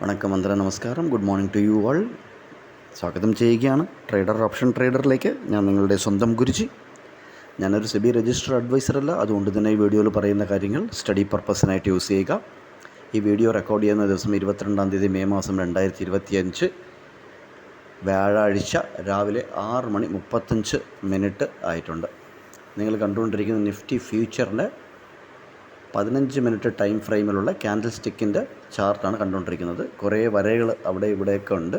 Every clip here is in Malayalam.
വണക്കം, വന്ദനം, നമസ്കാരം. Good morning to you all. സ്വാഗതം ചെയ്യുകയാണ് ഓപ്ഷൻ ട്രേഡറിലേക്ക്. ഞാൻ നിങ്ങളുടെ സ്വന്തം ഗുരുജി. ഞാനൊരു സെബി രജിസ്റ്റർഡ് അഡ്വൈസറല്ല. അതുകൊണ്ട് തന്നെ ഈ വീഡിയോയിൽ പറയുന്ന കാര്യങ്ങൾ സ്റ്റഡി പർപ്പസിനായിട്ട് യൂസ് ചെയ്യുക. ഈ വീഡിയോ റെക്കോർഡ് ചെയ്യുന്ന ദിവസം 22 തീയതി മെയ് മാസം 2025 വ്യാഴാഴ്ച രാവിലെ 6:35 ആയിട്ടുണ്ട്. നിങ്ങൾ കണ്ടുകൊണ്ടിരിക്കുന്ന നിഫ്റ്റി ഫ്യൂച്ചറിൻ്റെ 15 മിനിറ്റ് ടൈം ഫ്രെയിമിലുള്ള ക്യാൻഡിൽ സ്റ്റിക്കിൻ്റെ ചാർട്ടാണ് കണ്ടുകൊണ്ടിരിക്കുന്നത്. കുറേ വരകൾ അവിടെ ഇവിടെയൊക്കെ ഉണ്ട്.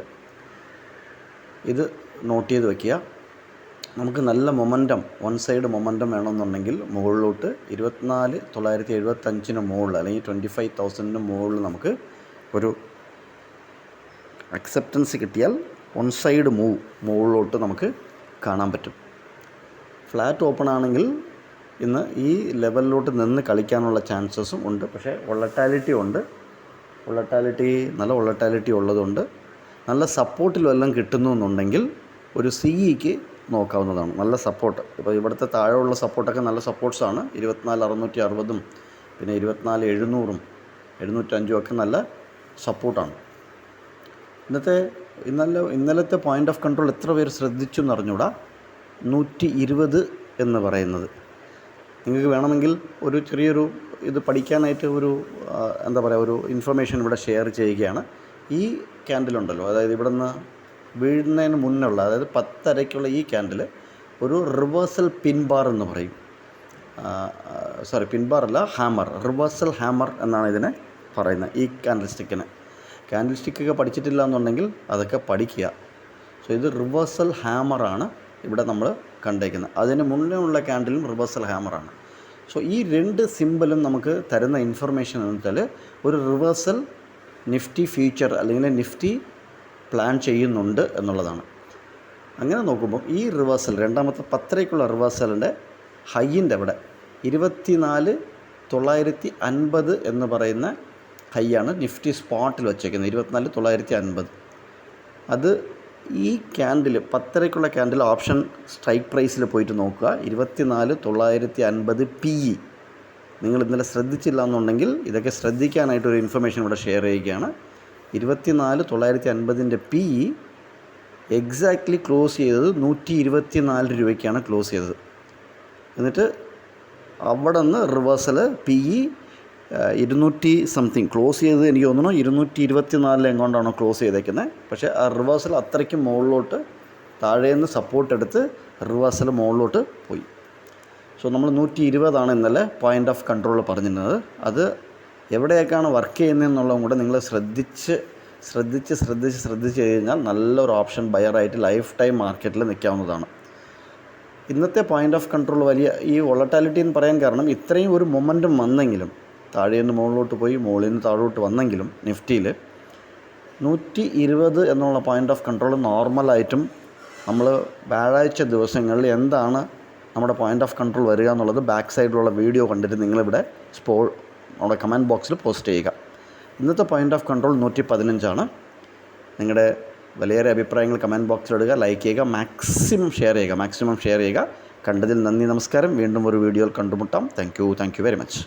ഇത് നോട്ട് ചെയ്ത് വയ്ക്കുക. നമുക്ക് നല്ല മൊമൻറ്റം, വൺ സൈഡ് മൊമൻറ്റം വേണമെന്നുണ്ടെങ്കിൽ മുകളിലോട്ട് 24,975 മുകളിൽ അല്ലെങ്കിൽ 25,000 മുകളിൽ നമുക്ക് ഒരു അക്സെപ്റ്റൻസ് കിട്ടിയാൽ വൺ സൈഡ് മൂവ് മുകളിലോട്ട് നമുക്ക് കാണാൻ പറ്റും. ഫ്ലാറ്റ് ഓപ്പൺ ആണെങ്കിൽ ഇന്ന് ഈ ലെവലിലോട്ട് നിന്ന് കളിക്കാനുള്ള ചാൻസസും ഉണ്ട്. പക്ഷേ വൊളറ്റാലിറ്റി ഉണ്ട്. നല്ല വൊളറ്റാലിറ്റി ഉള്ളതുകൊണ്ട് നല്ല സപ്പോർട്ടിലും എല്ലാം കിട്ടുന്നു എന്നുണ്ടെങ്കിൽ ഒരു സിഇക്ക് നോക്കാവുന്നതാണ്. നല്ല സപ്പോർട്ട്, ഇപ്പോൾ ഇവിടുത്തെ താഴെയുള്ള സപ്പോർട്ടൊക്കെ നല്ല സപ്പോർട്ട്സാണ്. 24,660 പിന്നെ 24,700 705 ഒക്കെ നല്ല സപ്പോർട്ടാണ്. ഇന്നലത്തെ പോയിൻ്റ് ഓഫ് കൺട്രോൾ എത്ര പേര് ശ്രദ്ധിച്ചു എന്ന് അറിഞ്ഞൂടാ. 120 എന്ന് പറയുന്നത്. നിങ്ങൾക്ക് വേണമെങ്കിൽ ഒരു ചെറിയൊരു ഇത് പഠിക്കാനായിട്ട് ഒരു ഒരു ഇൻഫർമേഷൻ ഇവിടെ ഷെയർ ചെയ്യുകയാണ്. ഈ ക്യാൻഡിലുണ്ടല്ലോ, അതായത് ഇവിടെ നിന്ന് വീഴുന്നതിന് മുന്നുള്ള, അതായത് 10:30 ഈ ക്യാൻഡിൽ ഒരു റിവേഴ്സൽ പിൻ ബാർ എന്ന് പറയും. പിൻ ബാർ അല്ല, ഹാമർ, റിവേഴ്സൽ ഹാമർ എന്നാണ് ഇതിനെ പറയുന്നത്. ഈ ക്യാൻഡിൽ സ്റ്റിക്കൊക്കെ പഠിച്ചിട്ടില്ല എന്നുണ്ടെങ്കിൽ അതൊക്കെ പഠിക്കുക. ഇത് റിവേഴ്സൽ ഹാമറാണ് ഇവിടെ നമ്മൾ കണ്ടേക്കുന്നത്. അതിന് മുന്നേ ഉള്ള ക്യാൻഡിലും റിവേഴ്സൽ ഹാമറാണ്. ഈ രണ്ട് സിമ്പലും നമുക്ക് തരുന്ന ഇൻഫർമേഷൻ എന്ന് വെച്ചാൽ ഒരു റിവേഴ്സൽ നിഫ്റ്റി ഫ്യൂച്ചർ അല്ലെങ്കിൽ നിഫ്റ്റി പ്ലാൻ ചെയ്യുന്നുണ്ട് എന്നുള്ളതാണ്. അങ്ങനെ നോക്കുമ്പോൾ ഈ റിവേഴ്സൽ, രണ്ടാമത്തെ 10:30 റിവേഴ്സലിൻ്റെ ഹൈയിൻ്റെ അവിടെ 24,950 എന്ന് പറയുന്ന ഹൈയാണ് നിഫ്റ്റി സ്പോട്ടിൽ വച്ചേക്കുന്നത്. 24,950. അത് ഈ ക്യാൻഡിൽ 10:30 ക്യാൻഡിൽ ഓപ്ഷൻ സ്ട്രൈക്ക് പ്രൈസിൽ പോയിട്ട് നോക്കുക. 24,950 PE. നിങ്ങൾ ഇന്നലെ ശ്രദ്ധിച്ചില്ല എന്നുണ്ടെങ്കിൽ ഇതൊക്കെ ശ്രദ്ധിക്കാനായിട്ടൊരു ഇൻഫർമേഷൻ ഇവിടെ ഷെയർ ചെയ്യുകയാണ്. 24,950 PE എക്സാക്ട്ലി ക്ലോസ് ചെയ്തത് 124 രൂപയ്ക്കാണ് ക്ലോസ് ചെയ്തത്. എന്നിട്ട് അവിടെ നിന്ന് റിവേഴ്സൽ PE 200 സംതിങ് ക്ലോസ് ചെയ്തത്. എനിക്ക് തോന്നുന്നു 224 എങ്ങോട്ടാണോ ക്ലോസ് ചെയ്തേക്കുന്നത്. പക്ഷേ ആ റിവേഴ്സൽ അത്രയ്ക്കും മുകളിലോട്ട് താഴേന്ന് സപ്പോർട്ട് എടുത്ത് റിവേഴ്സൽ മുകളിലോട്ട് പോയി. നമ്മൾ 120 ഇന്നലെ പോയിൻ്റ് ഓഫ് കൺട്രോൾ പറഞ്ഞിരുന്നത്. അത് എവിടെയൊക്കെയാണ് വർക്ക് ചെയ്യുന്നതെന്നുള്ളതും കൂടെ നിങ്ങൾ ശ്രദ്ധിച്ച് കഴിഞ്ഞാൽ നല്ലൊരു ഓപ്ഷൻ ബയറായിട്ട് ലൈഫ് ടൈം മാർക്കറ്റിൽ നിൽക്കാവുന്നതാണ്. ഇന്നത്തെ പോയിൻ്റ് ഓഫ് കൺട്രോൾ വലിയ ഈ വൊളറ്റാലിറ്റി എന്ന് പറയാൻ കാരണം ഇത്രയും ഒരു മൊമെൻറ്റം വന്നെങ്കിലും, താഴേന്ന് മുകളിലോട്ട് പോയി മുകളിൽ നിന്ന് താഴോട്ട് വന്നെങ്കിലും നിഫ്റ്റിയിൽ 120 എന്നുള്ള പോയിൻ്റ് ഓഫ് കൺട്രോൾ നോർമലായിട്ടും നമ്മൾ വ്യാഴാഴ്ച ദിവസങ്ങളിൽ എന്താണ് നമ്മുടെ പോയിൻ്റ് ഓഫ് കൺട്രോൾ വരിക എന്നുള്ളത് ബാക്ക് സൈഡിലുള്ള വീഡിയോ കണ്ടിട്ട് നിങ്ങളിവിടെ നമ്മുടെ കമൻറ്റ് ബോക്സിൽ പോസ്റ്റ് ചെയ്യുക. ഇന്നത്തെ പോയിൻ്റ് ഓഫ് കൺട്രോൾ 115. നിങ്ങളുടെ വലിയേറെ അഭിപ്രായങ്ങൾ കമൻറ്റ് ബോക്സിലിടുക, ലൈക്ക് ചെയ്യുക, മാക്സിമം ഷെയർ ചെയ്യുക. കണ്ടതിൽ നന്ദി, നമസ്കാരം. വീണ്ടും ഒരു വീഡിയോയിൽ കണ്ടുമുട്ടാം. Thank you very much.